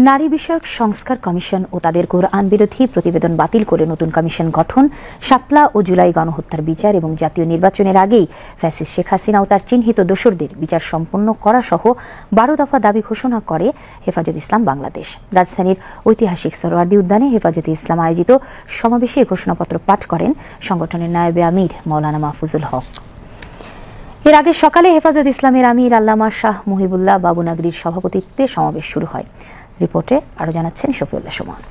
নারী বিষয়ক সংস্কার কমিশন ও তাদের কোরআন বিরোধী প্রতিবেদন বাতিল করে নতুন কমিশন গঠন, শাপলা ও জুলাই গণহত্যার বিচার এবং জাতীয় নির্বাচনের আগেই ফ্যাসিস্ট শেখ হাসিনা ও তার চিহ্নিত দোসরদের বিচার সম্পন্ন করা সহ 12 দফা দাবি ঘোষণা করে হেফাজত ইসলাম বাংলাদেশ। রাজধানীর ঐতিহাসিক সোহরাওয়ার্দী উদ্যানে হেফাজতে ইসলাম আয়োজিত সমাবেশে ঘোষণাপত্র পাঠ করেন সংগঠনের নায়েবে আমির মাওলানা মাহফুজুল হক। এর আগে সকালে হেফাজত ইসলামের আমির আল্লামা শাহ মুহিবুল্লাহ বাবুনগরীর সভাপতিত্বে সমাবেশ শুরু হয়। রিপোর্টে আরো জানাচ্ছেন শফিউল্লাহ সুমন।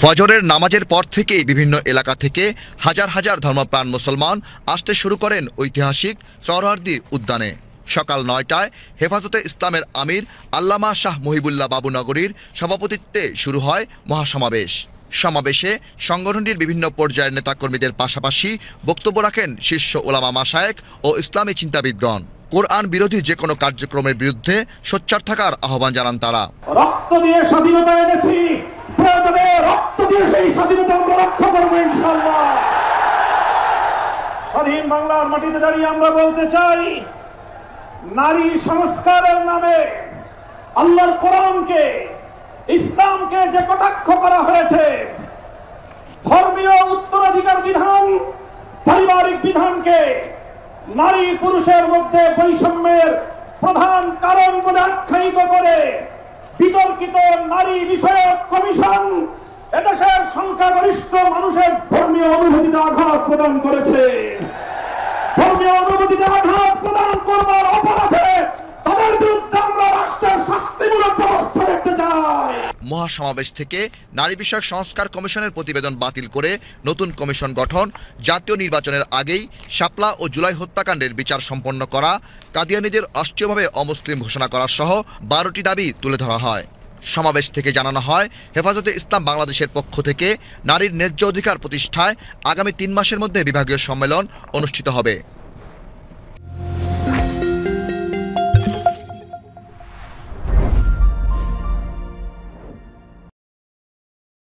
ফজরের নামাজের পর থেকেই বিভিন্ন এলাকা থেকে হাজার হাজার ধর্মপ্রাণ মুসলমান আসতে শুরু করেন ঐতিহাসিক সোহরাওয়ার্দী উদ্যানে। সকাল 9টায় হেফাজতে ইসলামের আমির আল্লামা শাহ মুহিবুল্লাহ বাবুনগরীর সভাপতিত্বে শুরু হয় মহাসমাবেশ। সমাবেশে সংগঠনটির বিভিন্ন পর্যায়ের নেতাকর্মীদের পাশাপাশি বক্তব্য রাখেন শীর্ষ ওলামা মাশায়েখ ও ইসলামী চিন্তাবিদগণ। কোরআন বিরোধী যে কোনো কার্যক্রমের বিরুদ্ধে সোচ্চার থাকার আহ্বান জানান তারা। রক্ত দিয়ে স্বাধীনতা এনেছি, প্রয়োজনে রক্ত দিয়ে সেই স্বাধীনতা আমরা রক্ষা করবো ইনশাআল্লাহ। স্বাধীন বাংলার মাটিতে দাঁড়িয়ে আমরা বলতে চাই, নারী সংস্কারের নামে আল্লাহর কোরআনকে, ইসলামকে যে কটাক্ষ করা হয়েছে, ধর্মীয় উত্তরাধিকার বিধান, পারিবারিক বিধানকে নারী পুরুষের মধ্যে বৈষম্যের প্রধান কারণ বলে আখ্যায়িত করে বিতর্কিত নারী বিষয়ক কমিশন এদেশের সংখ্যাগরিষ্ঠ মানুষের ধর্মীয় অনুভূতিতে আঘাত প্রদান করেছে। ধর্মীয় অনুভূতিতে আঘাত প্রদান করবার অপরাধে তাদের বিরুদ্ধে আমরা রাষ্ট্রের শাস্তিমূলক ব্যবস্থা দেখতে চাই। মহাসমাবেশ থেকে নারী বিষয়ক সংস্কার কমিশনের প্রতিবেদন বাতিল করে নতুন কমিশন গঠন, জাতীয় নির্বাচনের আগেই শাপলা ও জুলাই হত্যাকাণ্ডের বিচার সম্পন্ন করা, কাদিয়ানীদের রাষ্ট্রীয়ভাবে অমুসলিম ঘোষণা করা সহ 12টি দাবি তুলে ধরা হয়। সমাবেশ থেকে জানানো হয়, হেফাজতে ইসলাম বাংলাদেশের পক্ষ থেকে নারীর ন্যায্য অধিকার প্রতিষ্ঠায় আগামী 3 মাসের মধ্যে বিভাগীয় সম্মেলন অনুষ্ঠিত হবে।